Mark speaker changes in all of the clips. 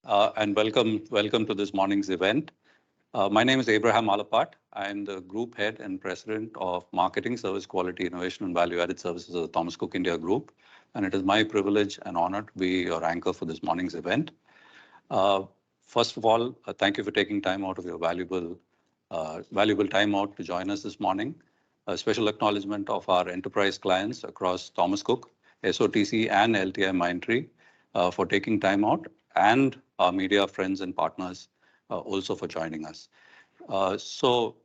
Speaker 1: and welcome to this morning's event. My name is Abraham Alapat. I am the Group Head and President of Marketing, Service Quality, Innovation and Value-Added Services of the Thomas Cook India Group, and it is my privilege and honor to be your anchor for this morning's event. Uh, First of all, thank you for taking time out of your valuable time out to join us this morning. A special acknowledgement of our enterprise clients across Thomas Cook, SOTC, and LTIMindtree for taking time out, and our media friends and partners also for joining us. So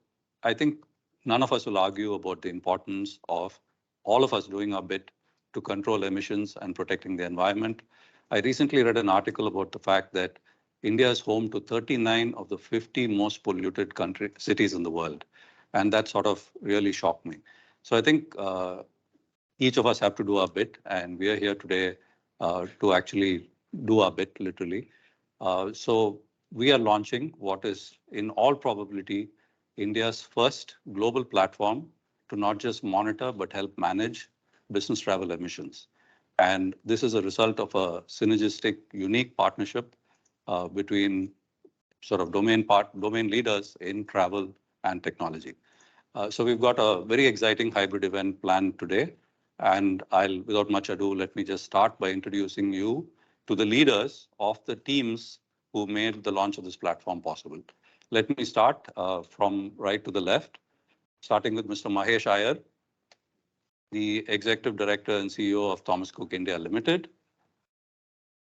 Speaker 1: I think none of us will argue about the importance of all of us doing our bit to control emissions and protecting the environment. I recently read an article about the fact that India is home to 39 of the 50 most polluted cities in the world. And that sort of really shocked me. So I think each of us have to do our bit, and we are here today to actually do our bit, literally. So we are launching what is, in all probability, India's first global platform to not just monitor but help manage business travel emissions. And this is a result of a synergistic, unique partnership between sort of domain leaders in travel and technology. So we've got a very exciting hybrid event planned today. And without much ado, let me just start by introducing you to the leaders of the teams who made the launch of this platform possible. Let me start from right to the left, starting with Mr. Mahesh Iyer, the Executive Director and CEO of Thomas Cook India Limited.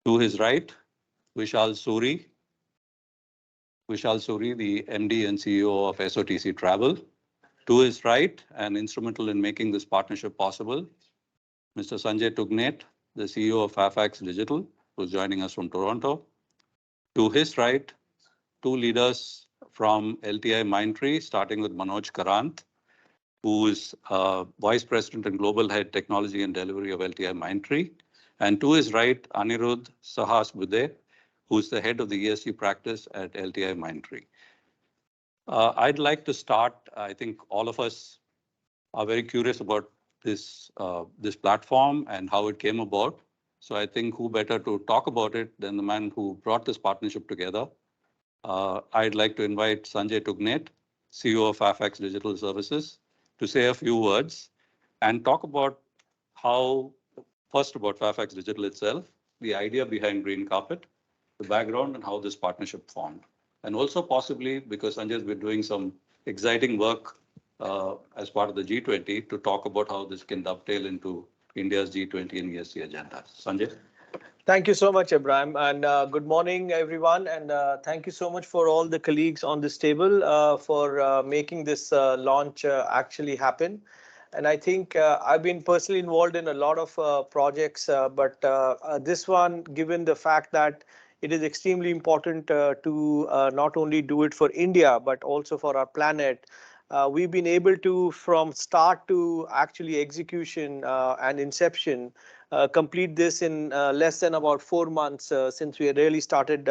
Speaker 1: To his right, Vishal Suri, the MD and CEO of SOTC Travel. To his right, and instrumental in making this partnership possible, Mr. Sanjay Tugnet, the CEO of Fairfax Digital, who's joining us from Toronto. To his right, two leaders from LTIMindtree, starting with Manoj Karant, who is Vice President and Global Head Technology and Delivery of LTIMindtree. And to his right, Anirudh Sahas Bude, who is the head of the ESG practice at LTIMindtree. I'd like to start. I think all of us are very curious about this platform and how it came about. So I think who better to talk about it than the man who brought this partnership together. I'd like to invite Sanjay Tugnet, CEO of Fairfax Digital Services, to say a few words and talk about first about Fairfax Digital itself, the idea behind Green Carpet, the background and how this partnership formed. And also possibly, because Sanjay's been doing some exciting work as part of the G20 to talk about how this can dovetail into India's G20 and ESG agenda. Sanjay?
Speaker 2: Thank you so much, Abraham, and good morning, everyone. And thank you so much for all the colleagues on this table for making this launch actually happen. And I think I've been personally involved in a lot of projects, but this one, given the fact that it is extremely important to not only do it for India, but also for our planet. We've been able to, from start to actually execution and inception, complete this in less than about 4 months since we really started,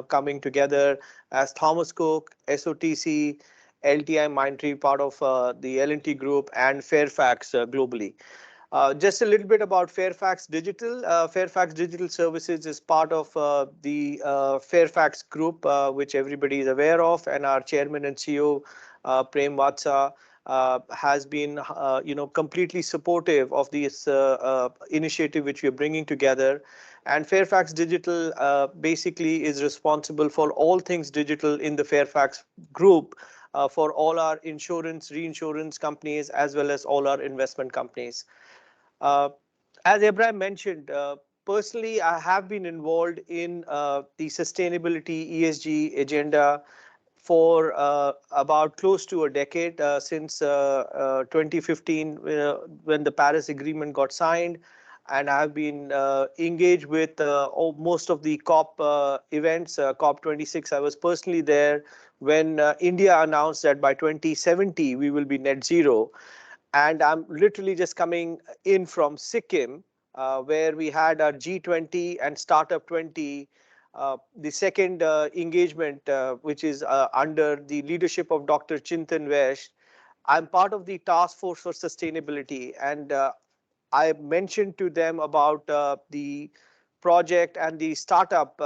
Speaker 2: coming together as Thomas Cook, SOTC, LTIMindtree, part of the L&T Group, and Fairfax globally. Just a little bit about Fairfax Digital. Fairfax Digital Services is part of the Fairfax Group, which everybody is aware of, and our chairman and CEO, Prem Vatsa, has been, completely supportive of this initiative which we are bringing together. And Fairfax Digital basically is responsible for all things digital in the Fairfax Group, for all our insurance, reinsurance companies, as well as all our investment companies. As Abraham mentioned, personally, I have been involved in the sustainability ESG agenda for about close to a decade, since 2015, when the Paris Agreement got signed. And I've been engaged with most of the COP events, COP26. I was personally there when India announced that by 2070, we will be net zero. And I'm literally just coming in from Sikkim, where we had our G20 and Startup 20, the second engagement, which is under the leadership of Dr. Chintan Vesh. I'm part of the task force for sustainability, and I mentioned to them about the project and the startup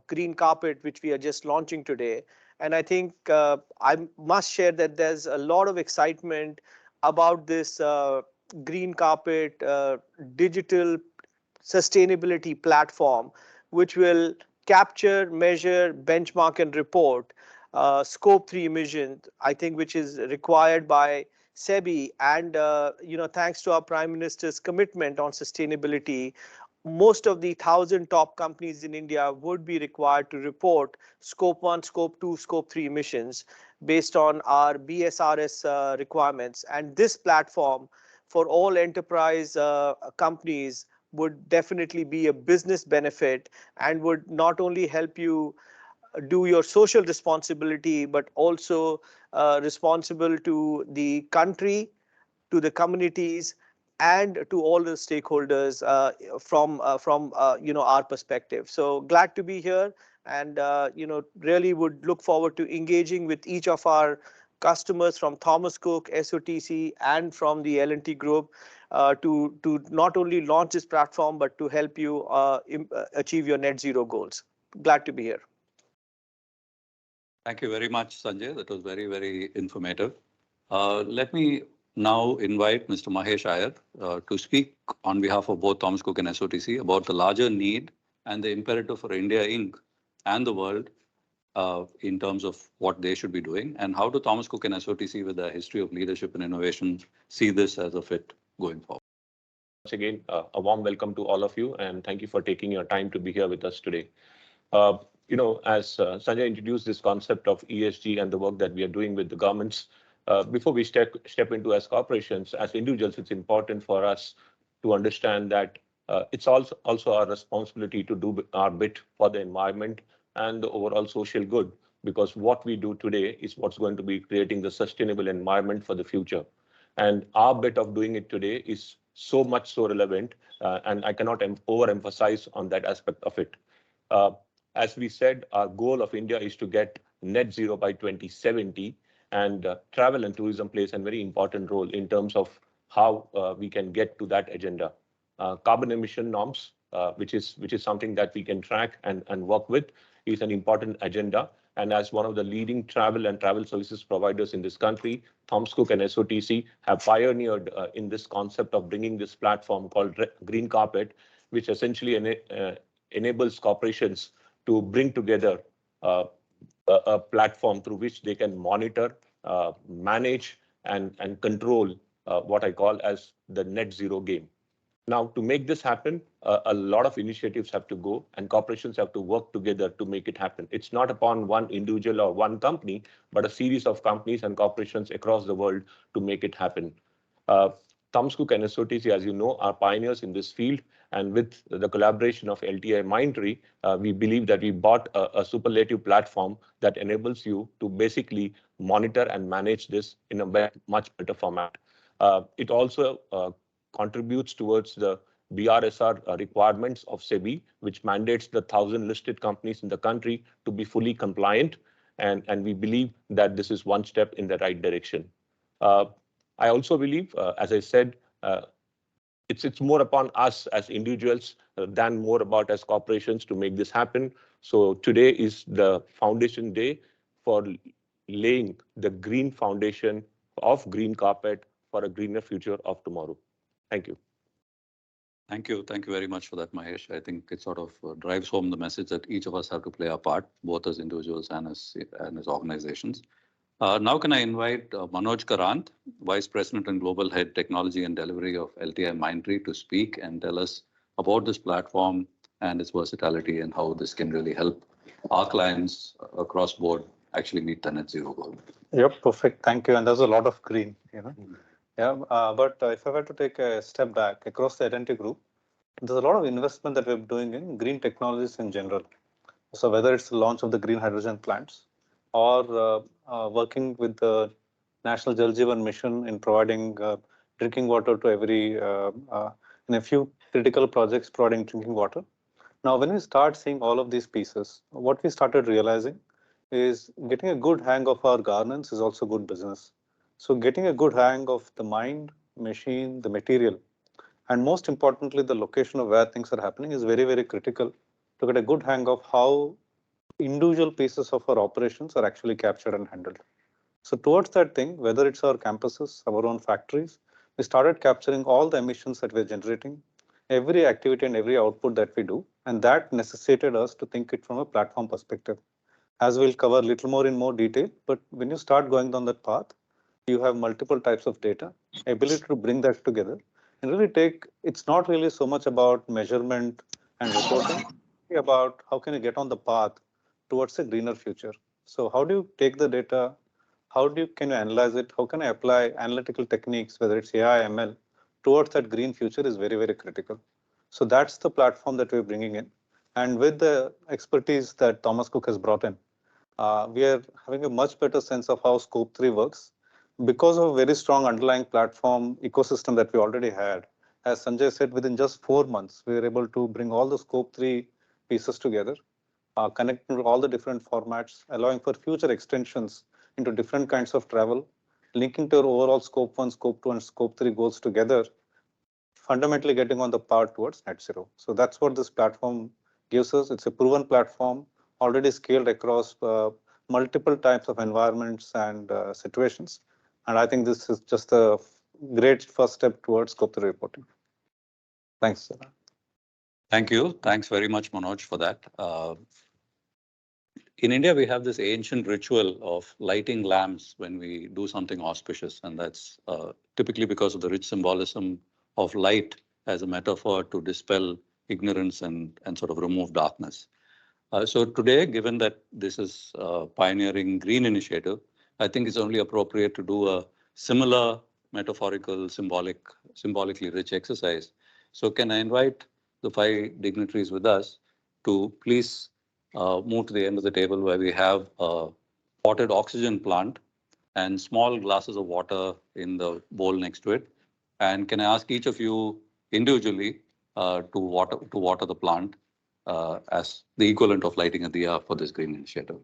Speaker 2: Green Carpet, which we are just launching today. And I think I must share that there's a lot of excitement about this Green Carpet digital sustainability platform, which will capture, measure, benchmark, and report scope 3 emissions, I think, which is required by SEBI. And, thanks to our Prime Minister's commitment on sustainability, most of the 1,000 top companies in India would be required to report scope 1, scope 2, scope 3 emissions based on our BSRS requirements. And this platform for all enterprise companies would definitely be a business benefit and would not only help you do your social responsibility, but also responsible to the country, to the communities, and to all the stakeholders from our perspective. So glad to be here, and really would look forward to engaging with each of our customers from Thomas Cook, SOTC, and from the L&T Group to not only launch this platform, but to help you achieve your net zero goals. Glad to be here.
Speaker 1: Thank you very much, Sanjay. That was very, very informative. Let me now invite Mr. Mahesh Iyer to speak on behalf of both Thomas Cook and SOTC about the larger need and the imperative for India Inc. and the world in terms of what they should be doing, and how do Thomas Cook and SOTC, with their history of leadership and innovation, see this as a fit going forward.
Speaker 3: Once again, a warm welcome to all of you, and thank you for taking your time to be here with us today. As Sanjay introduced this concept of ESG and the work that we are doing with the governments, before we step into as corporations, as individuals, it's important for us to understand that it's also our responsibility to do our bit for the environment and the overall social good, because what we do today is what's going to be creating the sustainable environment for the future. And our bit of doing it today is so much so relevant, and I cannot overemphasize on that aspect of it. As we said, our goal of India is to get net zero by 2070, and travel and tourism plays a very important role in terms of how we can get to that agenda. Carbon emission norms, which is something that we can track and work with, is an important agenda. And as one of the leading travel and travel services providers in this country, Thomas Cook and SOTC have pioneered in this concept of bringing this platform called Green Carpet, which essentially enables corporations to bring together a platform through which they can monitor, manage, and control what I call as the net zero game. Now, to make this happen, a lot of initiatives have to go, and corporations have to work together to make it happen. It's not upon one individual or one company, but a series of companies and corporations across the world to make it happen. Thomas Cook and SOTC, as you know, are pioneers in this field, and with the collaboration of LTIMindtree, we believe that we bought a superlative platform that enables you to basically monitor and manage this in a much better format. It also contributes towards the BRSR requirements of SEBI, which mandates the 1,000 listed companies in the country to be fully compliant. And we believe that this is one step in the right direction. I also believe, as I said, it's more upon us as individuals than more about as corporations to make this happen. So today is the foundation day for laying the green foundation of Green Carpet for a greener future of tomorrow. Thank you.
Speaker 1: Thank you. Thank you very much for that, Mahesh. I think it sort of drives home the message that each of us have to play our part, both as individuals and as organizations. Now can I invite Manoj Karant, Vice President and Global Head Technology and Delivery of LTIMindtree, to speak and tell us about this platform and its versatility and how this can really help our clients across board actually meet the net zero goal.
Speaker 4: Yep, perfect. Thank you. And there's a lot of green, Yeah, but if I were to take a step back across the L&T Group, there's a lot of investment that we're doing in green technologies in general. So whether it's the launch of the green hydrogen plants or working with the National Jal Jeevan Mission in providing drinking water to every, in a few critical projects providing drinking water. Now, when we start seeing all of these pieces, what we started realizing is getting a good hang of our governance is also good business. So getting a good hang of the mind, machine, the material, And most importantly, the location of where things are happening is very, very critical to get a good hang of how individual pieces of our operations are actually captured and handled. So towards that thing, whether it's our campuses, our own factories, we started capturing all the emissions that we're generating, every activity and every output that we do. And that necessitated us to think it from a platform perspective. As we'll cover a little more in more detail, but when you start going down that path, you have multiple types of data, ability to bring that together and really it's not really so much about measurement and reporting, about how can you get on the path towards a greener future. So how do you take the data? Can you analyze it? How can I apply analytical techniques, whether it's AI, ML, towards that green future is very, very critical. So that's the platform that we're bringing in. And with the expertise that Thomas Cook has brought in, we are having a much better sense of how Scope 3 works because of a very strong underlying platform ecosystem that we already had. As Sanjay said, within just 4 months, we were able to bring all the Scope 3 pieces together, connecting to all the different formats, allowing for future extensions into different kinds of travel, linking to our overall Scope 1, Scope 2, and Scope 3 goals together, fundamentally getting on the path towards net zero. So that's what this platform gives us. It's a proven platform, already scaled across multiple types of environments and situations. And I think this is just a great first step towards Scope 3 reporting. Thanks.
Speaker 1: Thank you. Thanks very much, Manoj, for that. In India, we have this ancient ritual of lighting lamps when we do something auspicious, and that's typically because of the rich symbolism of light as a metaphor to dispel ignorance and sort of remove darkness. So today, given that this is a pioneering green initiative, I think it's only appropriate to do a similar metaphorical, symbolically rich exercise. So can I invite the 5 dignitaries with us to please move to the end of the table where we have a potted oxygen plant and small glasses of water in the bowl next to it. And can I ask each of you individually to water the plant as the equivalent of lighting a diya for this green initiative?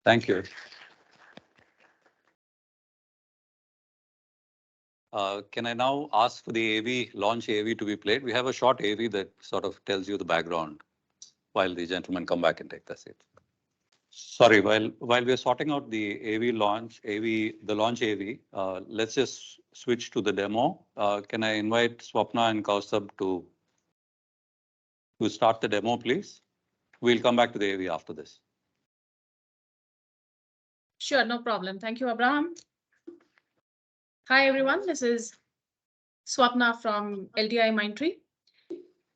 Speaker 1: Thank you. Can I now ask for the AV, launch AV to be played? We have a short AV that sort of tells you the background while the gentlemen come back and take their seats. Sorry, while we're sorting out the AV launch, the launch AV, let's just switch to the demo. Can I invite Swapna and Kaustubh to start the demo, please? We'll come back to the AV after this.
Speaker 5: Sure, no problem. Thank you, Abraham. Hi, everyone. This is Swapna from LTIMindtree.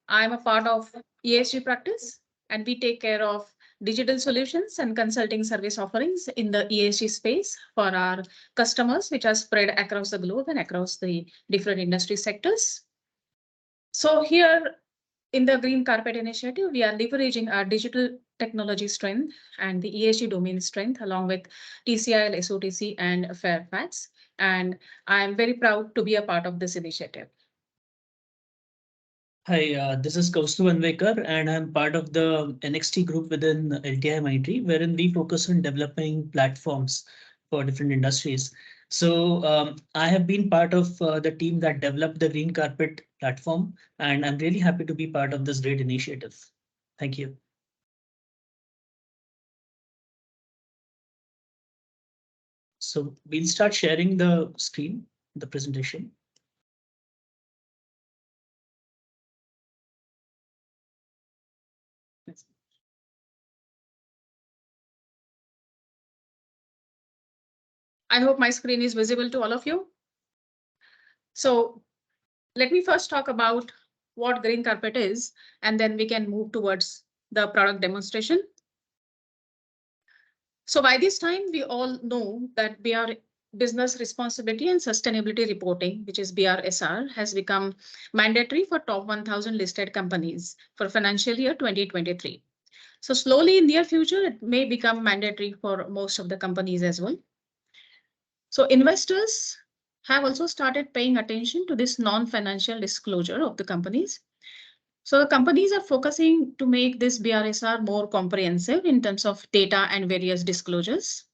Speaker 5: I'm a part of ESG practice, and we take care of digital solutions and consulting service offerings in the ESG space for our customers, which are spread across the globe and across the different industry sectors. So here in the Green Carpet Initiative, we are leveraging our digital technology strength and the ESG domain strength along with TCIL, SOTC, and Fairfax. And I'm very proud to be a part of this initiative.
Speaker 6: Hi, this is Kaustubh Anvekar, and I'm part of the NXT group within LTIMindtree, wherein we focus on developing platforms for different industries. So I have been part of the team that developed the Green Carpet platform, and I'm really happy to be part of this great initiative. Thank you. So we'll start sharing the screen, the presentation.
Speaker 5: I hope my screen is visible to all of you. So let me first talk about what Green Carpet is, and then we can move towards the product demonstration. So by this time, we all know that BR business responsibility and sustainability reporting, which is BRSR, has become mandatory for top 1,000 listed companies for financial year 2023. So slowly in near future, it may become mandatory for most of the companies as well. So investors have also started paying attention to this non-financial disclosure of the companies. So the companies are focusing to make this BRSR more comprehensive in terms of data and various disclosures.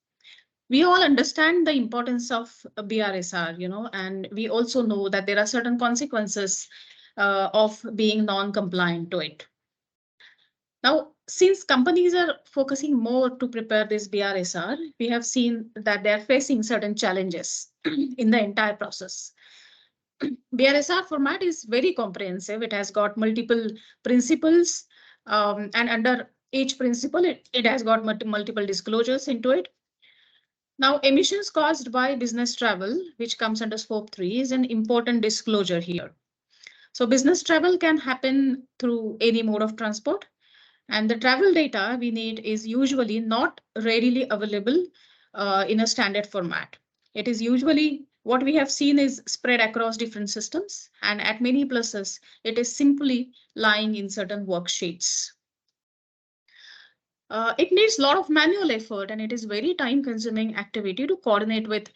Speaker 5: We all understand the importance of BRSR, and we also know that there are certain consequences of being non-compliant to it. Now, since companies are focusing more to prepare this BRSR, we have seen that they are facing certain challenges in the entire process. BRSR format is very comprehensive. It has got multiple principles, and under each principle, it has got multiple disclosures into it. Now, emissions caused by business travel, which comes under scope 3, is an important disclosure here. So business travel can happen through any mode of transport, and the travel data we need is usually not readily available in a standard format. It is usually what we have seen is spread across different systems, and at many places, it is simply lying in certain worksheets. It needs a lot of manual effort, and it is very time-consuming activity to coordinate with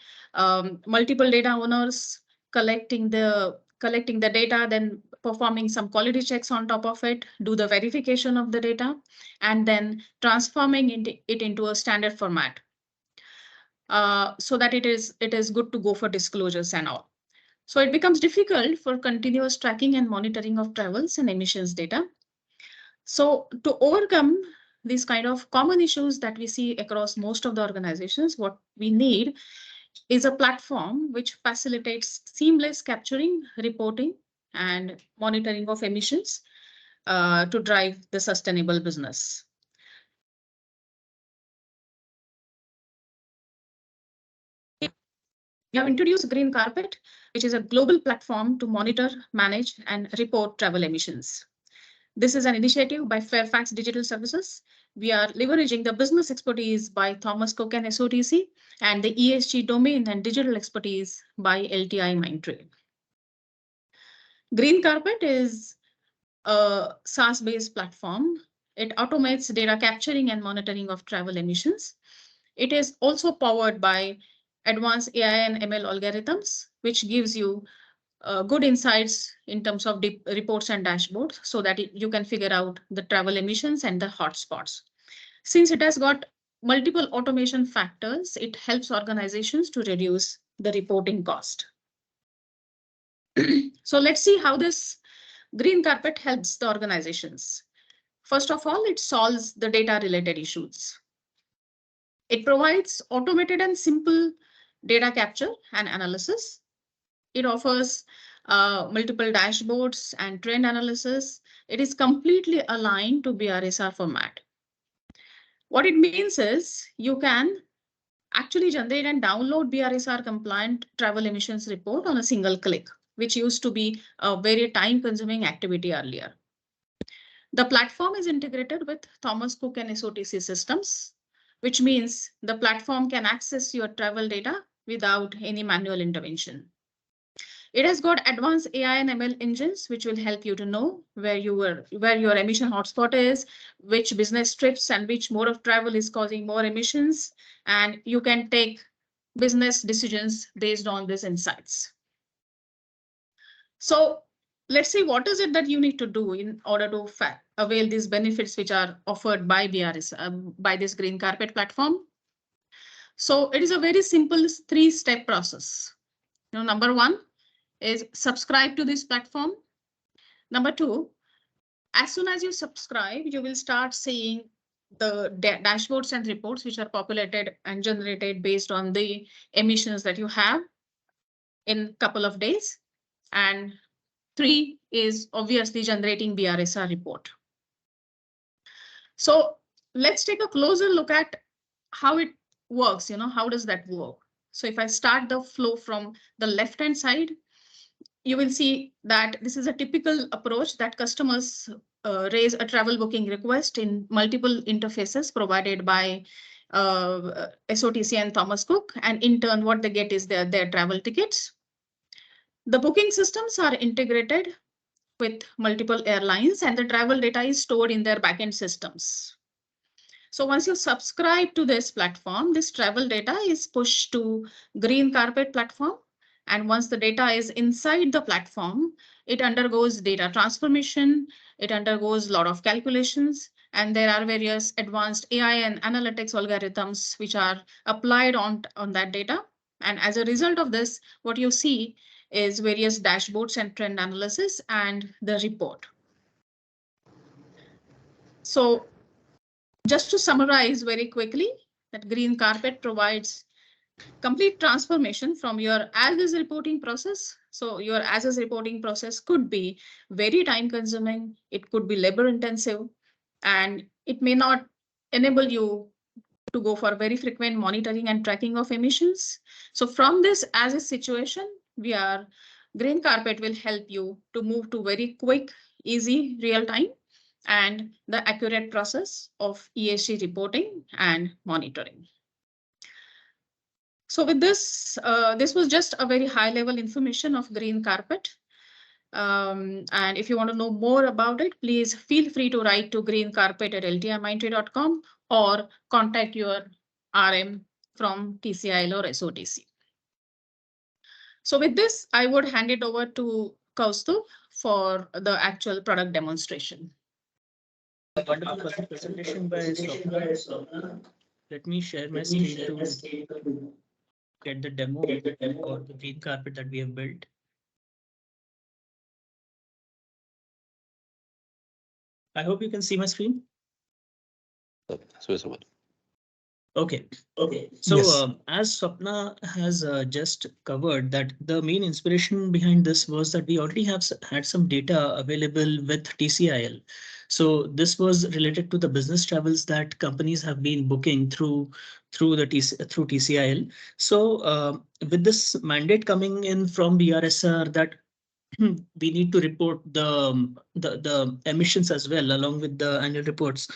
Speaker 5: multiple data owners, collecting the data, then performing some quality checks on top of it, do the verification of the data, and then transforming it into a standard format, so that it is good to go for disclosures and all. So it becomes difficult for continuous tracking and monitoring of travels and emissions data. So to overcome these kind of common issues that we see across most of the organizations, what we need is a platform which facilitates seamless capturing, reporting, and monitoring of emissions to drive the sustainable business. We have introduced Green Carpet, which is a global platform to monitor, manage, and report travel emissions. This is an initiative by Fairfax Digital Services. We are leveraging the business expertise by Thomas Cook and SOTC and the ESG domain and digital expertise by LTIMindtree. Green Carpet is a SaaS-based platform. It automates data capturing and monitoring of travel emissions. It is also powered by advanced AI and ML algorithms, which gives you good insights in terms of reports and dashboards so that you can figure out the travel emissions and the hotspots. Since it has got multiple automation factors, it helps organizations to reduce the reporting cost. So let's see how this Green Carpet helps the organizations. First of all, it solves the data related issues. It provides automated and simple data capture and analysis. It offers multiple dashboards and trend analysis. It is completely aligned to BRSR format. What it means is you can actually generate and download BRSR compliant travel emissions report on a single click, which used to be a very time consuming activity earlier. The platform is integrated with Thomas Cook and SOTC systems, which means the platform can access your travel data without any manual intervention. It has got advanced AI and ML engines, which will help you to know where your emission hotspot is, which business trips and which mode of travel is causing more emissions, and you can take business decisions based on these insights. So let's see, what is it that you need to do in order to avail these benefits which are offered by by this Green Carpet platform? So it is a very simple 3-step process. Number 1 is subscribe to this platform. Number 2, as soon as you subscribe, you will start seeing the dashboards and reports which are populated and generated based on the emissions that you have in a couple of days. And 3 is obviously generating BRSR report. So let's take a closer look at how it works. How does that work? So if I start the flow from the left-hand side, you will see that this is a typical approach that customers raise a travel booking request in multiple interfaces provided by SOTC and Thomas Cook, and in turn what they get is their travel tickets. The booking systems are integrated with multiple airlines, and the travel data is stored in their backend systems. So once you subscribe to this platform, this travel data is pushed to Green Carpet platform. And once the data is inside the platform, it undergoes data transformation, it undergoes a lot of calculations, and there are various advanced AI and analytics algorithms which are applied on that data. And as a result of this, what you see is various dashboards and trend analysis and the report. So just to summarize very quickly, that Green Carpet provides complete transformation from your as-is reporting process. So your as-is reporting process could be very time consuming, it could be labor intensive, and it may not enable you to go for very frequent monitoring and tracking of emissions. So from this as-is situation, Green Carpet will help you to move to very quick, easy, real time, and the accurate process of ESG reporting and monitoring. So with this, this was just a very high level information of Green Carpet. And if you want to know more about it, please feel free to write to greencarpet@ltimindtree.com or contact your RM from TCIL or SOTC. So with this, I would hand it over to Kaustubh for the actual product demonstration.
Speaker 6: Wonderful presentation by Swapna. Let me share my screen to get the demo or the Green Carpet that we have built. I hope you can see my screen. Okay. So yes. As Swapna has just covered, that the main inspiration behind this was that we already have had some data available with TCIL. So this was related to the business travels that companies have been booking through TCIL. So with this mandate coming in from BRSR that we need to report the emissions as well along with the annual reports.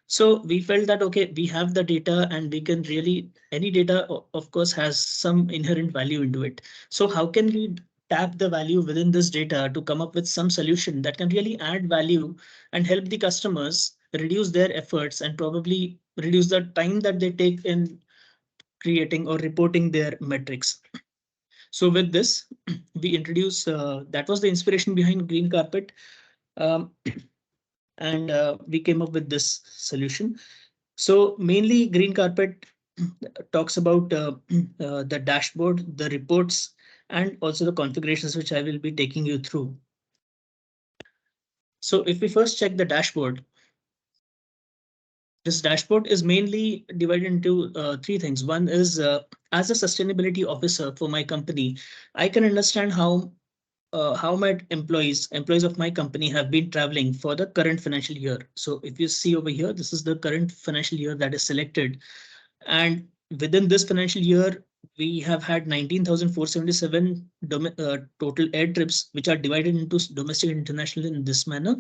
Speaker 6: So we felt that, okay, we have the data and we can really, any data of course has some inherent value into it. So how can we tap the value within this data to come up with some solution that can really add value and help the customers reduce their efforts and probably reduce the time that they take in creating or reporting their metrics. So with this, we introduce, that was the inspiration behind Green Carpet. And we came up with this solution. So mainly Green Carpet talks about the dashboard, the reports, and also the configurations, which I will be taking you through. So if we first check the dashboard, this dashboard is mainly divided into three things. One is as a sustainability officer for my company, I can understand how my employees of my company have been traveling for the current financial year. So if you see over here, this is the current financial year that is selected. And within this financial year, we have had 19,477 total air trips, which are divided into domestic and international in this manner.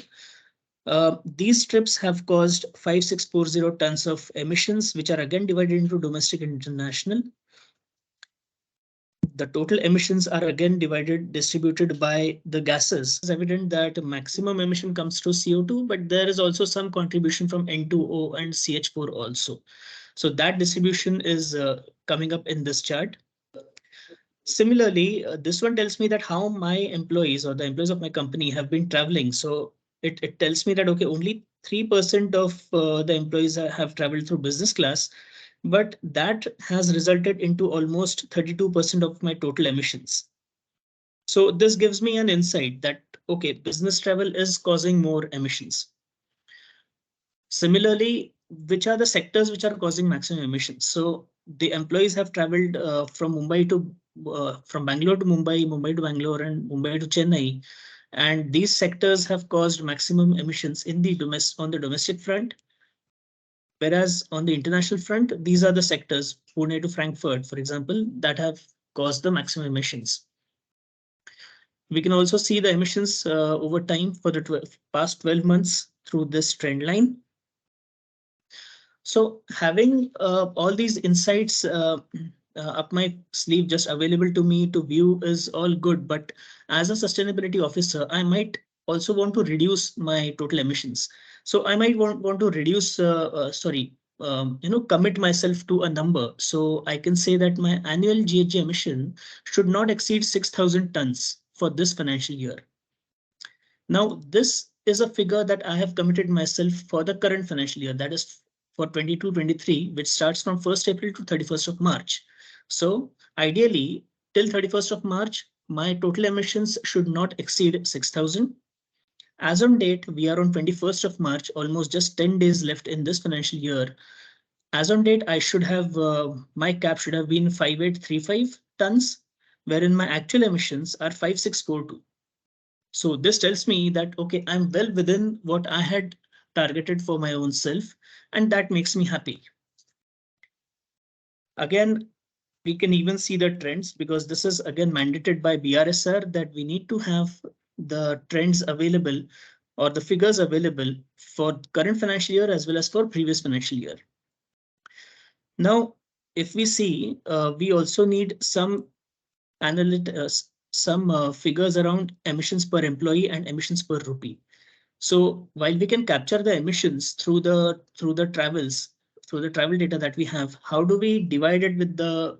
Speaker 6: These trips have caused 5640 tons of emissions, which are again divided into domestic and international. The total emissions are again distributed by the gases. It's evident that maximum emission comes through CO2, but there is also some contribution from N2O and CH4 also. So that distribution is coming up in this chart. Similarly, this one tells me that how my employees or the employees of my company have been traveling. So it tells me that, okay, only 3% of the employees have traveled through business class, but that has resulted into almost 32% of my total emissions. So this gives me an insight that, okay, business travel is causing more emissions. Similarly, which are the sectors which are causing maximum emissions? So the employees have traveled from Bangalore to Mumbai, Mumbai to Bangalore, and Mumbai to Chennai. And these sectors have caused maximum emissions in the on the domestic front. Whereas on the international front, these are the sectors, Pune to Frankfurt, for example, that have caused the maximum emissions. We can also see the emissions over time for the past 12 months through this trend line. So having all these insights up my sleeve just available to me to view is all good. But as a sustainability officer, I might also want to reduce my total emissions. So I might want to reduce, commit myself to a number. So I can say that my annual GHG emission should not exceed 6,000 tons for this financial year. Now, this is a figure that I have committed myself for the current financial year, that is for 22-23, which starts from 1st April to 31st of March. So ideally, till 31st of March, my total emissions should not exceed 6,000. As on date, we are on 21st of March, almost just 10 days left in this financial year. As on date, I should have my cap should have been 5835 tons, wherein my actual emissions are 5642. So this tells me that, okay, I'm well within what I had targeted for my own self, and that makes me happy. Again, we can even see the trends because this is again mandated by BRSR that we need to have the trends available or the figures available for current financial year as well as for previous financial year. Now, if we see, we also need some figures around emissions per employee and emissions per rupee. So while we can capture the emissions through the travel data that we have, how do we divide it with the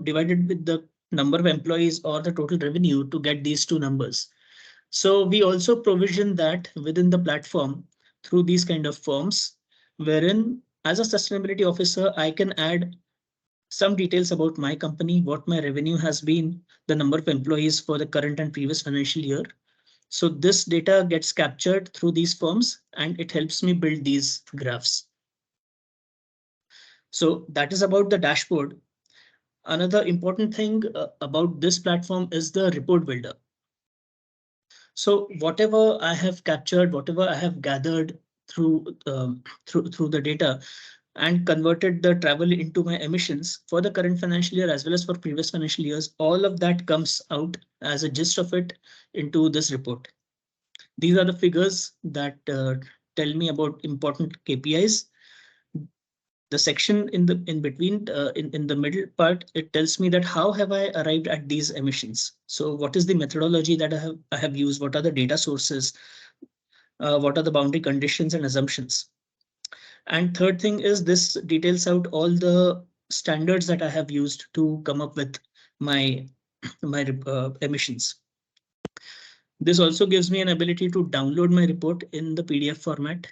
Speaker 6: divided with the number of employees or the total revenue to get these two numbers? So we also provision that within the platform through these kind of forms, wherein as a sustainability officer, I can add some details about my company, what my revenue has been, the number of employees for the current and previous financial year. So this data gets captured through these forms and it helps me build these graphs. So that is about the dashboard. Another important thing about this platform is the report builder. So whatever I have captured, whatever I have gathered through the data and converted the travel into my emissions for the current financial year as well as for previous financial years, all of that comes out as a gist of it into this report. These are the figures that tell me about important KPIs. The section in between in the middle part, it tells me that how have I arrived at these emissions. So what is the methodology that I have used? What are the data sources? What are the boundary conditions and assumptions? And third thing is this details out all the standards that I have used to come up with my emissions. This also gives me an ability to download my report in the PDF format.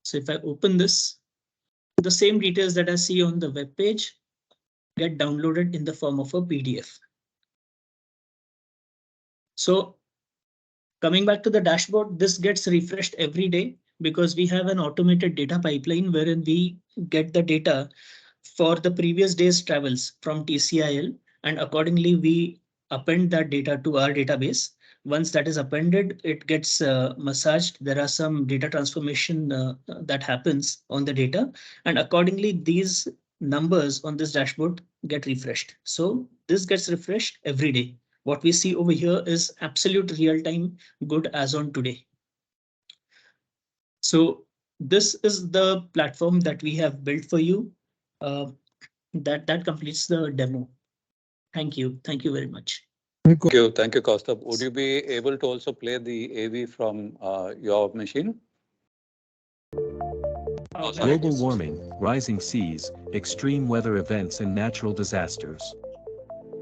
Speaker 6: So if I open this, the same details that I see on the web page get downloaded in the form of a PDF. So coming back to the dashboard, this gets refreshed every day because we have an automated data pipeline wherein we get the data for the previous day's travels from TCIL, and accordingly we append that data to our database. Once that is appended, it gets massaged. There are some data transformation that happens on the data, and accordingly these numbers on this dashboard get refreshed. So this gets refreshed every day. What we see over here is absolute real-time good as on today. So this is the platform that we have built for you. That completes the demo. Thank you. Thank you very much.
Speaker 1: Thank you, Kaustubh. Would you be able to also play the AV from your machine?
Speaker 7: Global warming, rising seas, extreme weather events and natural disasters.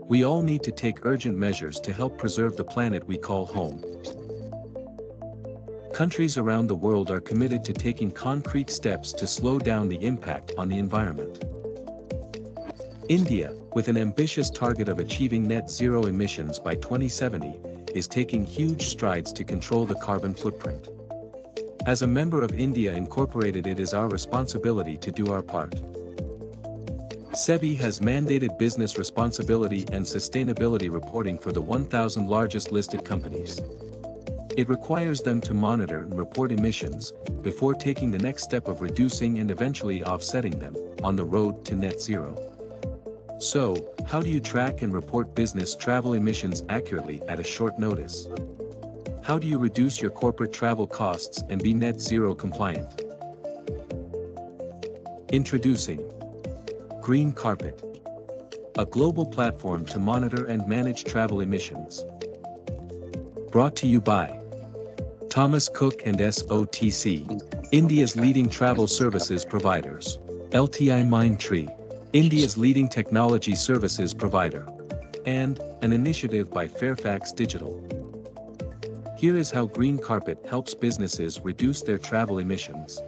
Speaker 7: We all need to take urgent measures to help preserve the planet we call home. Countries around the world are committed to taking concrete steps to slow down the impact on the environment. India, with an ambitious target of achieving net zero emissions by 2070, is taking huge strides to control the carbon footprint. As a member of India Incorporated, it is our responsibility to do our part. SEBI has mandated business responsibility and sustainability reporting for the 1,000 largest listed companies. It requires them to monitor and report emissions before taking the next step of reducing and eventually offsetting them on the road to net zero. So, how do you track and report business travel emissions accurately at a short notice? How do you reduce your corporate travel costs and be net zero compliant? Introducing Green Carpet, a global platform to monitor and manage travel emissions. Brought to you by Thomas Cook and SOTC, India's leading travel services providers. LTIMindtree, India's leading technology services provider. And an initiative by Fairfax Digital. Here is how Green Carpet helps businesses reduce their travel emissions.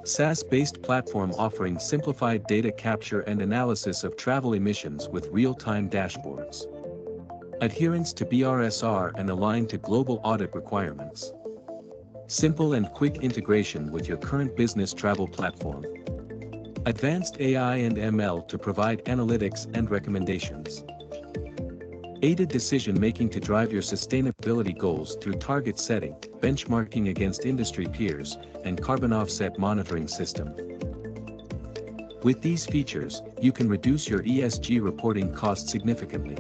Speaker 7: SaaS-based platform offering simplified data capture and analysis of travel emissions with real-time dashboards. Adherence to BRSR and aligned to global audit requirements. Simple and quick integration with your current business travel platform. Advanced AI and ML to provide analytics and recommendations. Aided decision-making to drive your sustainability goals through target setting, benchmarking against industry peers, and carbon offset monitoring system. With these features, you can reduce your ESG reporting costs significantly.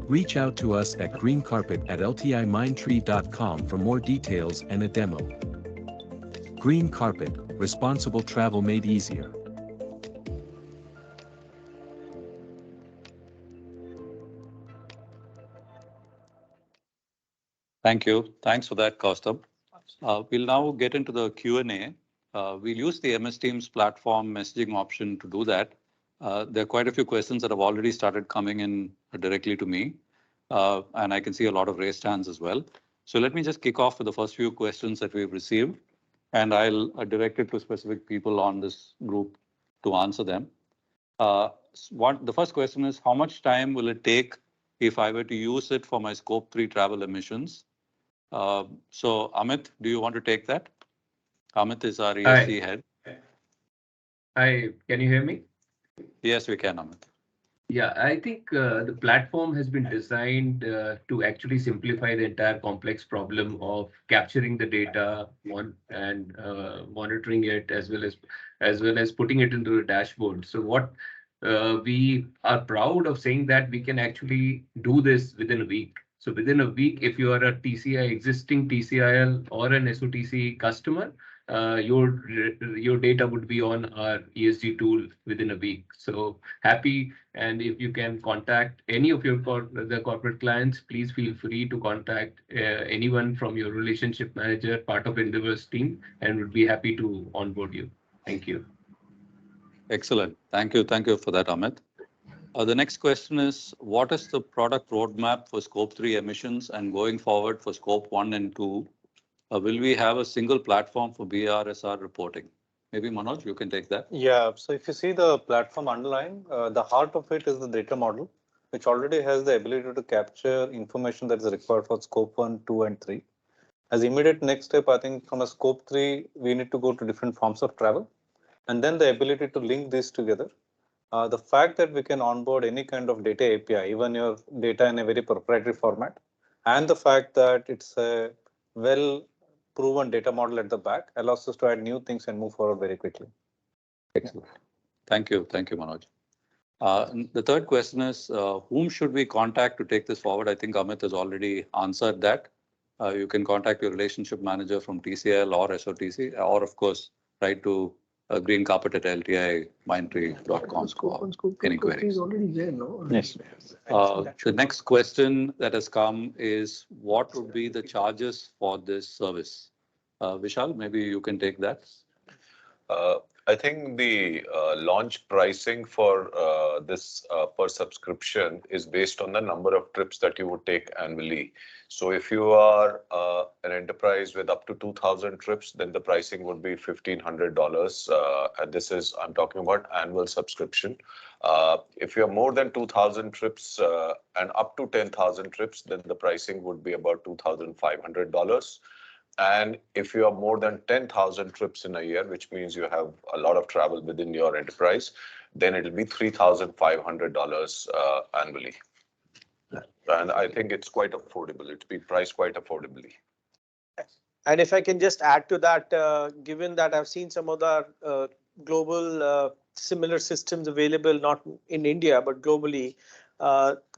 Speaker 7: Reach out to us at greencarpet@ltimindtree.com for more details and a demo. Green Carpet, responsible travel made easier.
Speaker 1: Thank you. Thanks for that, Kaustubh. We'll now get into the Q&A. We'll use the MS Teams platform messaging option to do that. There are quite a few questions that have already started coming in directly to me, and I can see a lot of raised hands as well. So let me just kick off with the first few questions that we've received, and I'll direct it to specific people on this group to answer them. The first question is, how much time will it take if I were to use it for my Scope 3 travel emissions? So Amit, do you want to take that? Amit is our ESG head.
Speaker 8: Hi, can you hear me?
Speaker 1: Yes, we can, Amit.
Speaker 8: Yeah, I think the platform has been designed to actually simplify the entire complex problem of capturing the data and monitoring it as well as putting it into a dashboard. So what we are proud of saying that we can actually do this within a week. So within a week, if you are a existing TCIL or an SOTC customer, your data would be on our ESG tool within a week. So happy, and if you can contact any of the corporate clients, please feel free to contact anyone from your relationship manager, part of Endeavor's team, and would be happy to onboard you. Thank you.
Speaker 1: Excellent. Thank you. Thank you for that, Amit. The next question is, what is the product roadmap for Scope 3 emissions and going forward for Scope 1 and 2? Will we have a single platform for BRSR reporting? Maybe Manoj, you can take that.
Speaker 4: Yeah, so if you see the platform underlying, the heart of it is the data model, which already has the ability to capture information that is required for Scope 1, 2, and 3. As immediate next step, I think from a Scope 3, we need to go to different forms of travel, and then the ability to link these together. The fact that we can onboard any kind of data API, even your data in a very proprietary format, and the fact that it's a well-proven data model at the back allows us to add new things and move forward very quickly.
Speaker 1: Excellent. Thank you. Thank you, Manoj. The third question is, whom should we contact to take this forward? I think Amit has already answered that. You can contact your relationship manager from TCL or SOTC, or of course, write to greencarpet@ltimindtree.com for any queries.
Speaker 4: Yes.
Speaker 1: The next question that has come is, what would be the charges for this service? Vishal, maybe you can take that.
Speaker 9: I think the launch pricing for this per subscription is based on the number of trips that you would take annually. So if you are an enterprise with up to 2,000 trips, then the pricing would be $1,500. And this is, I'm talking about annual subscription. If you have more than 2,000 trips and up to 10,000 trips, then the pricing would be about $2,500. And if you have more than 10,000 trips in a year, which means you have a lot of travel within your enterprise, then it'll be $3,500 annually. And I think it's quite affordable. It'll be priced quite affordably.
Speaker 2: And if I can just add to that, given that I've seen some of the global similar systems available, not in India, but globally,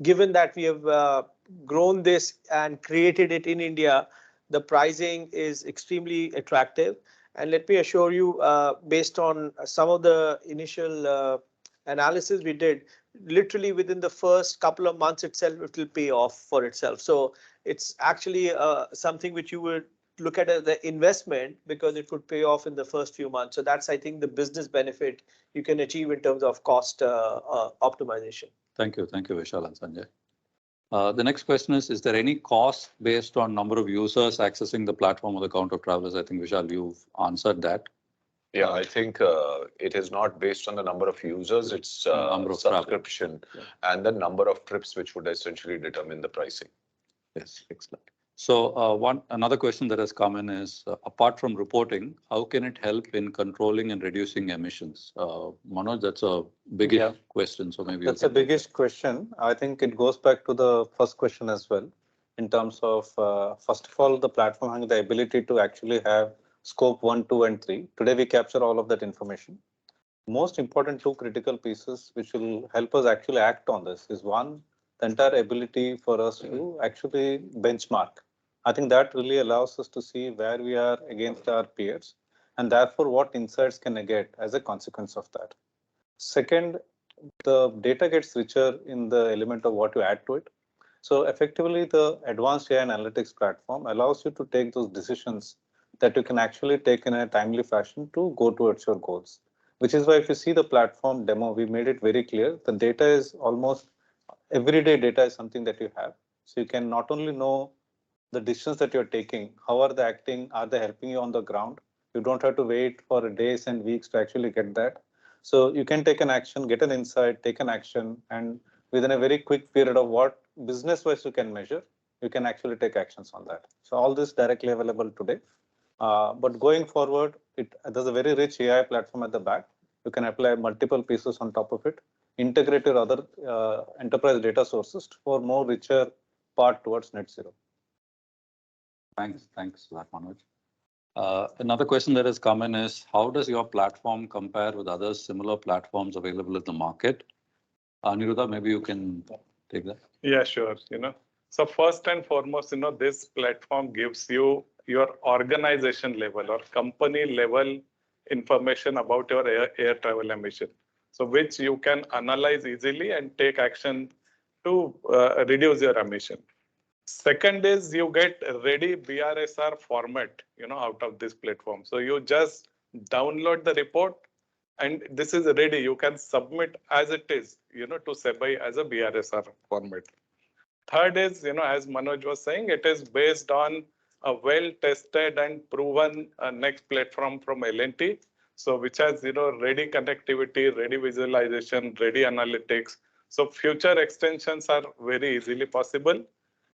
Speaker 2: given that we have grown this and created it in India, the pricing is extremely attractive. And let me assure you, based on some of the initial analysis we did, literally within the first couple of months itself, it will pay off for itself. So it's actually something which you would look at as the investment because it would pay off in the first few months. So that's, I think, the business benefit you can achieve in terms of cost optimization.
Speaker 1: Thank you, Vishal and Sanjay. The next question is there any cost based on number of users accessing the platform on the count of travelers? I think, Vishal, you've answered that.
Speaker 9: Yeah, I think it is not based on the number of users, it's
Speaker 1: Number of
Speaker 9: subscription
Speaker 1: Yeah.
Speaker 9: and the number of trips, which would essentially determine the pricing.
Speaker 1: Yes, excellent. So another question that has come in is, apart from reporting, how can it help in controlling and reducing emissions? Manoj, that's a biggish question, so maybe
Speaker 4: That's a biggish question. I think it goes back to the first question as well, in terms of, first of all, the platform having the ability to actually have scope 1, 2, and 3. Today, we capture all of that information. Most important two critical pieces which will help us actually act on this is one, the entire ability for us to actually benchmark. I think that really allows us to see where we are against our peers and therefore what insights can I get as a consequence of that. Second, the data gets richer in the element of what you add to it. So effectively, the advanced AI analytics platform allows you to take those decisions that you can actually take in a timely fashion to go towards your goals. Which is why if you see the platform demo, we made it very clear. The data is almost everyday data is something that you have. So you can not only know the decisions that you're taking, how are they acting, are they helping you on the ground? You don't have to wait for days and weeks to actually get that. So you can take an action, get an insight, take an action, and within a very quick period of what business-wise you can measure, you can actually take actions on that. So all this directly available today. But going forward, there's a very rich AI platform at the back. You can apply multiple pieces on top of it, integrate your other enterprise data sources for more richer part towards net zero.
Speaker 1: Thanks for that, Manoj. Another question that has come in is, how does your platform compare with other similar platforms available in the market? Aniruddha, maybe you can take that.
Speaker 10: Yeah, sure. So first and foremost, this platform gives you your organization level or company level information about your air travel emission. So which you can analyze easily and take action to reduce your emission. Second is you get ready BRSR format, out of this platform. So you just download the report and this is ready. You can submit as it is, to SEBI as a BRSR format. Third is, as Manoj was saying, it is based on a well-tested and proven next platform from L&T. So which has, ready connectivity, ready visualization, ready analytics. So future extensions are very easily possible.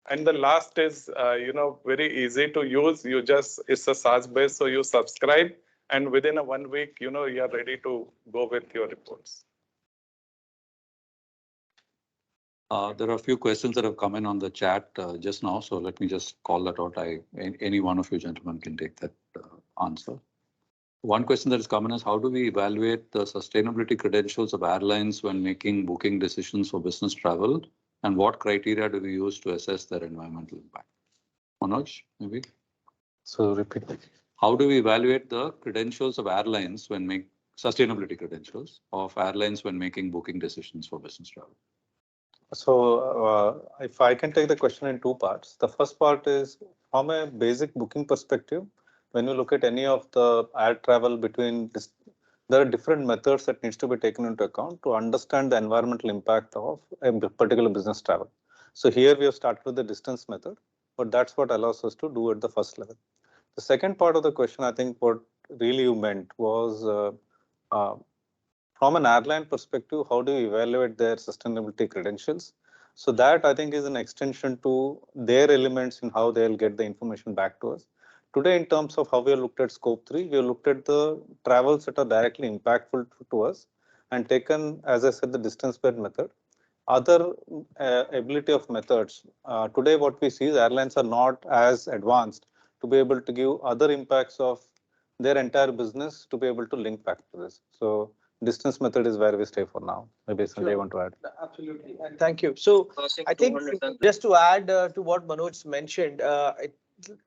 Speaker 10: And the last is, very easy to use. It's a SaaS based, so you subscribe and within a 1 week, you are ready to go with your reports.
Speaker 1: There are a few questions that have come in on the chat just now, so let me just call that out. Any one of you gentlemen can take that answer. One question that has come in is, how do we evaluate the sustainability credentials of airlines when making booking decisions for business travel? And what criteria do we use to assess their environmental impact? Manoj, maybe?
Speaker 4: So repeat that.
Speaker 1: How do we evaluate the credentials of airlines when sustainability credentials of airlines when making booking decisions for business travel?
Speaker 4: So if I can take the question in two parts. The first part is from a basic booking perspective, when you look at any of the air travel between this, there are different methods that needs to be taken into account to understand the environmental impact of a particular business travel. So here we have started with the distance method, but that's what allows us to do at the first level. The second part of the question, I think what really you meant was from an airline perspective, how do you evaluate their sustainability credentials? So that I think is an extension to their elements in how they'll get the information back to us. Today, in terms of how we have looked at scope 3, we have looked at the travels that are directly impactful to us and taken, as I said, the distance-based method. Other ability of methods. Today, what we see is airlines are not as advanced to be able to give other impacts of their entire business to be able to link back to this. So distance method is where we stay for now. Maybe Sanjay, you want to add?
Speaker 2: Absolutely. And thank you. So I think just to add to what Manoj mentioned,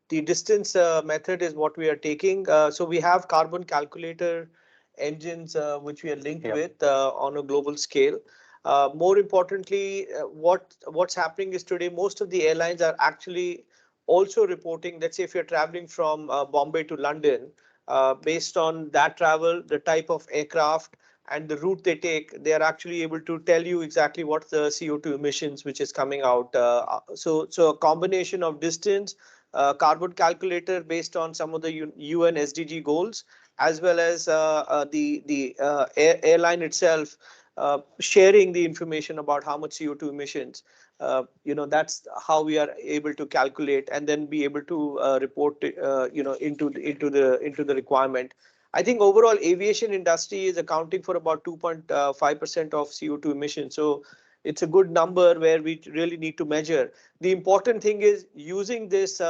Speaker 2: the distance method is what we are taking. So we have carbon calculator engines which we are linked with on a global scale. More importantly, what's happening is today, most of the airlines are actually also reporting, let's say if you're traveling from Bombay to London, based on that travel, the type of aircraft and the route they take, they are actually able to tell you exactly what the CO2 emissions which is coming out. So a combination of distance, carbon calculator based on some of the UN SDG goals, as well as the airline itself sharing the information about how much CO2 emissions. That's how we are able to calculate and then be able to report into the requirement. I think overall aviation industry is accounting for about 2.5% of CO2 emissions. So it's a good number where we really need to measure. The important thing is using this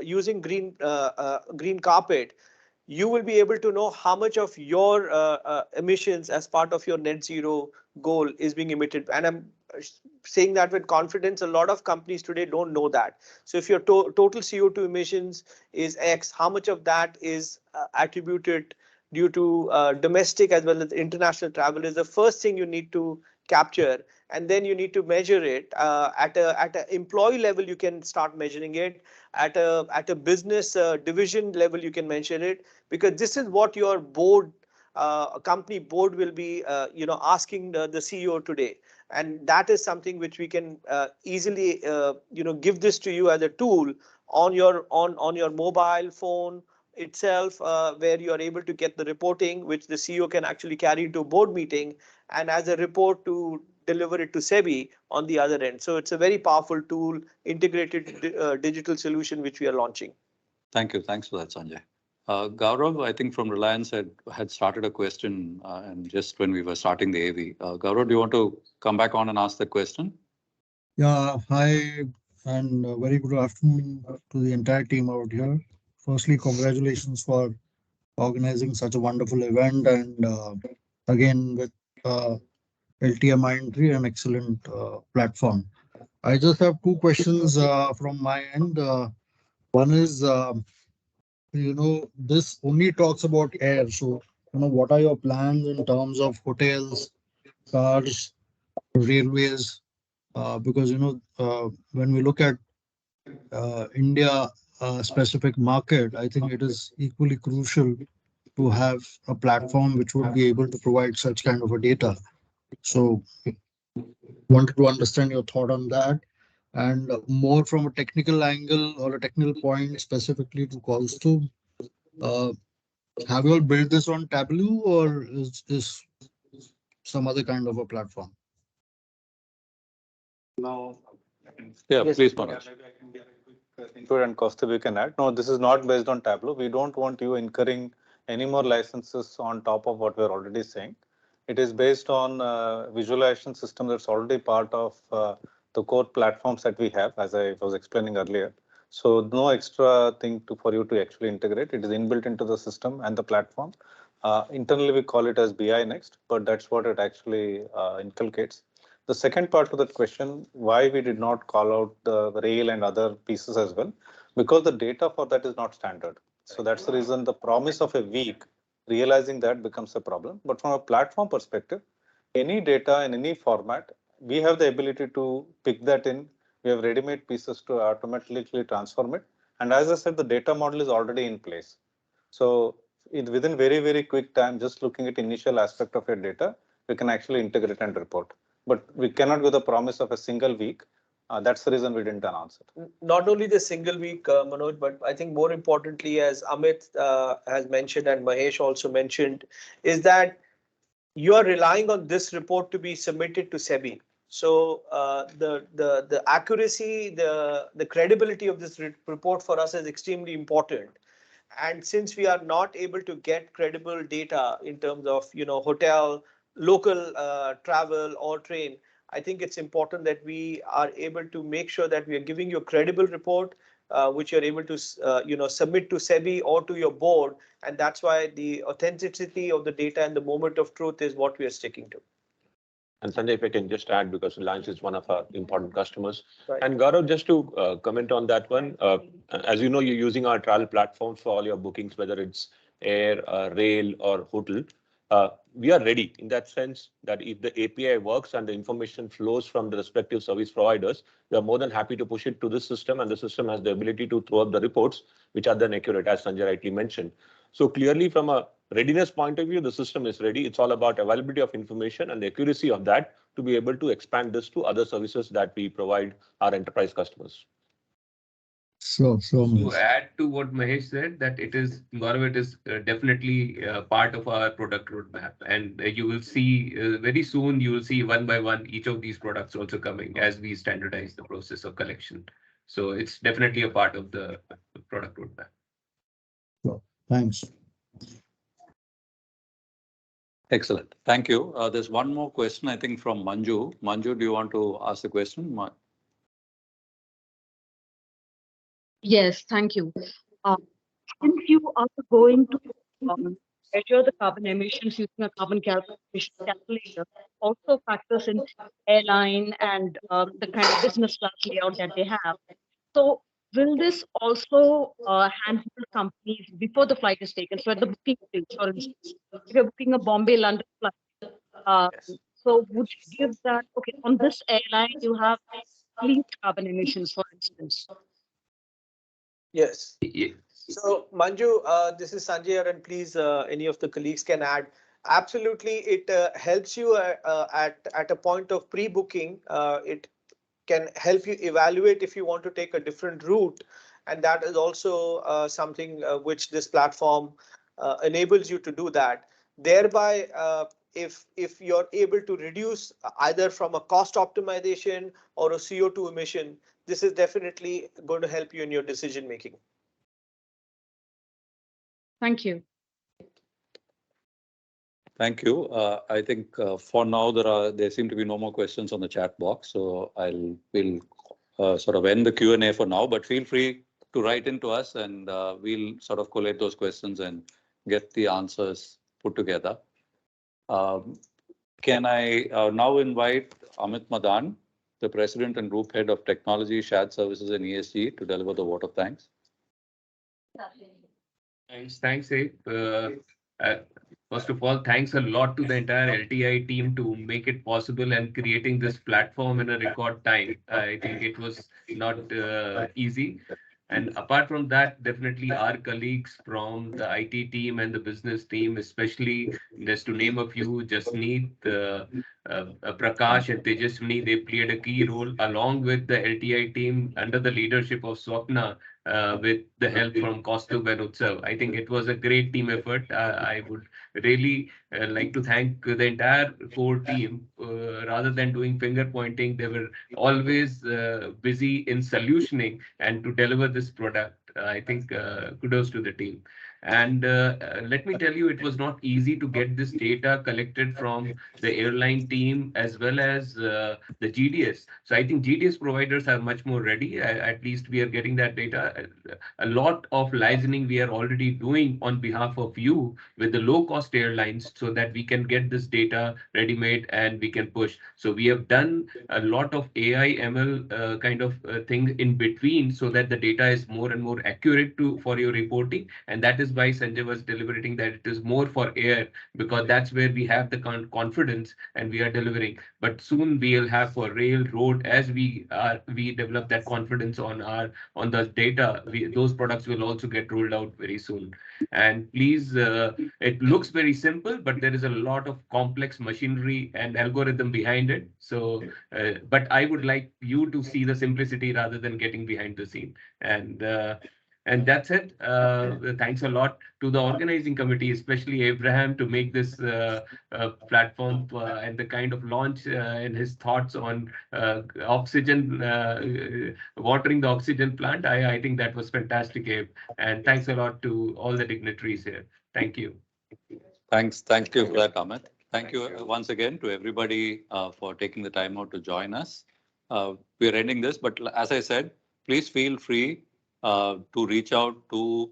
Speaker 2: using green carpet. You will be able to know how much of your emissions as part of your net zero goal is being emitted. And I'm saying that with confidence. A lot of companies today don't know that. So if your total CO2 emissions is X, how much of that is attributed due to domestic as well as international travel is the first thing you need to capture. And then you need to measure it at an employee level. You can start measuring it at a business division level. You can measure it, because this is what your board, company board, will be asking the CEO today. And that is something which we can easily give this to you as a tool on your mobile phone itself, where you are able to get the reporting which the CEO can actually carry to a board meeting and as a report to deliver it to SEBI on the other end. So it's a very powerful tool, integrated digital solution which we are launching.
Speaker 1: Thank you. Thanks for that, Sanjay. Gaurav, I think from Reliance had started a question, and just when we were starting the AV. Gaurav, do you want to come back on and ask the question?
Speaker 11: Yeah, hi, and very good afternoon to the entire team out here. Firstly, congratulations for organizing such a wonderful event, and again with LTIMindtree, an excellent platform. I just have two questions from my end. One is, this only talks about air. So, what are your plans in terms of hotels, cars, railways? Because, when we look at India specific market, I think it is equally crucial to have a platform which would be able to provide such kind of a data. So wanted to understand your thought on that, and more from a technical angle or a technical point specifically to Costu. Have you all built this on Tableau, or is this some other kind of a platform?
Speaker 4: No.
Speaker 1: Yeah,
Speaker 2: Yes,
Speaker 1: please, Manoj.
Speaker 4: And Costa, we can add. No, this is not based on Tableau. We don't want you incurring any more licenses on top of what we're already saying. It is based on visualization system that's already part of the core platforms that we have, as I was explaining earlier. So no extra thing for you to actually integrate. It is inbuilt into the system and the platform. Internally, we call it as BI Next, but that's what it actually inculcates. The second part of that question, why we did not call out the rail and other pieces as well, because the data for that is not standard. So that's the reason the promise of a week, realizing that becomes a problem. But from a platform perspective, any data in any format, we have the ability to pick that in. We have ready-made pieces to automatically transform it. And as I said, the data model is already in place. So within very, very quick time, just looking at initial aspect of your data, we can actually integrate and report. But we cannot give the promise of a single week. That's the reason we didn't announce it.
Speaker 2: Not only the single week, Manoj, but I think more importantly, as Amit has mentioned and Mahesh also mentioned, is that you are relying on this report to be submitted to SEBI. So the accuracy, the credibility of this report for us is extremely important. And since we are not able to get credible data in terms of hotel, local travel or train, I think it's important that we are able to make sure that we are giving you a credible report, which you're able to submit to SEBI or to your board. And that's why the authenticity of the data and the moment of truth is what we are sticking to.
Speaker 3: And Sanjay, if I can just add, because Reliance is one of our important customers.
Speaker 2: Right.
Speaker 3: And Gaurav, just to comment on that one, as you know, you're using our travel platform for all your bookings, whether it's air, rail, or hotel. We are ready in that sense that if the API works and the information flows from the respective service providers, we are more than happy to push it to this system, and the system has the ability to throw up the reports, which are then accurate, as Sanjay rightly mentioned. So clearly, from a readiness point of view, the system is ready. It's all about availability of information and the accuracy of that to be able to expand this to other services that we provide our enterprise customers.
Speaker 11: So
Speaker 8: To add to what Mahesh said, that it is, Gaurav, it is definitely part of our product roadmap. And you will see very soon, you will see one by one each of these products also coming as we standardize the process of collection. So it's definitely a part of the product roadmap.
Speaker 11: thanks.
Speaker 1: Excellent. Thank you. There's one more question, I think, from Manju. Manju, do you want to ask the question?
Speaker 12: Yes, thank you. Since you are going to measure the carbon emissions using a carbon calculation calculator, also factors in airline and the kind of business class layout that they have. So will this also handle companies before the flight is taken? So at the booking stage, for instance, if you're booking a Bombay-London flight, so would you give that, okay, on this airline, you have clean carbon emissions, for instance?
Speaker 2: Yes. So Manju, this is Sanjay, and please, any of the colleagues can add. Absolutely, it helps you at a point of pre-booking. It can help you evaluate if you want to take a different route, and that is also something which this platform enables you to do that. Thereby, if you're able to reduce either from a cost optimization or a CO2 emission, this is definitely going to help you in your decision making.
Speaker 12: Thank you.
Speaker 1: Thank you. I think for now there seem to be no more questions on the chat box, so we'll sort of end the Q&A for now. But feel free to write into us, and we'll sort of collate those questions and get the answers put together. Can I now invite Amit Madan, the President and Group Head of Technology, Shared Services and ESG, to deliver the vote of thanks?
Speaker 8: Thanks, Abe. First of all, thanks a lot to the entire LTI team to make it possible and creating this platform in a record time. I think it was not easy. And apart from that, definitely our colleagues from the IT team and the business team, especially just to name a few, Jasneet, Prakash and Tejaswini, they played a key role along with the LTI team under the leadership of Swapna, with the help from Kaustubh and Utsav. I think it was a great team effort. I would really like to thank the entire core team. Rather than doing finger pointing, they were always busy in solutioning and to deliver this product. I think kudos to the team. And let me tell you, it was not easy to get this data collected from the airline team as well as the GDS. So I think GDS providers are much more ready. At least we are getting that data. A lot of licensing we are already doing on behalf of you with the low-cost airlines so that we can get this data ready-made and we can push. So we have done a lot of AI ML kind of things in between so that the data is more and more accurate for your reporting. And that is why Sanjay was deliberating that it is more for air, because that's where we have the confidence and we are delivering. But soon we'll have for rail, road, as we develop that confidence on the data. Those products will also get rolled out very soon. And please, it looks very simple, but there is a lot of complex machinery and algorithm behind it. So, but I would like you to see the simplicity rather than getting behind the scene. And that's it. Thanks a lot to the organizing committee, especially Abraham, to make this platform and the kind of launch and his thoughts on oxygen, watering the oxygen plant. I think that was fantastic, Abe. And thanks a lot to all the dignitaries here. Thank you.
Speaker 1: Thanks. Thank you for that, Amit. Thank you once again to everybody for taking the time out to join us. We're ending this, but as I said, please feel free to reach out to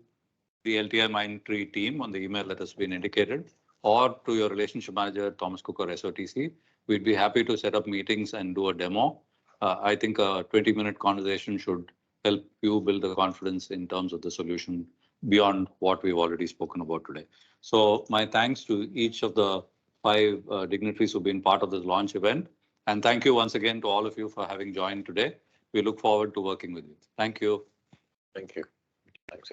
Speaker 1: the LTIMindtree team on the email that has been indicated, or to your relationship manager, Thomas Cook or SOTC. We'd be happy to set up meetings and do a demo. I think a 20-minute conversation should help you build the confidence in terms of the solution beyond what we've already spoken about today. So my thanks to each of the 5 dignitaries who've been part of this launch event. And thank you once again to all of you for having joined today. We look forward to working with you. Thank you.
Speaker 9: Thank you. Thanks.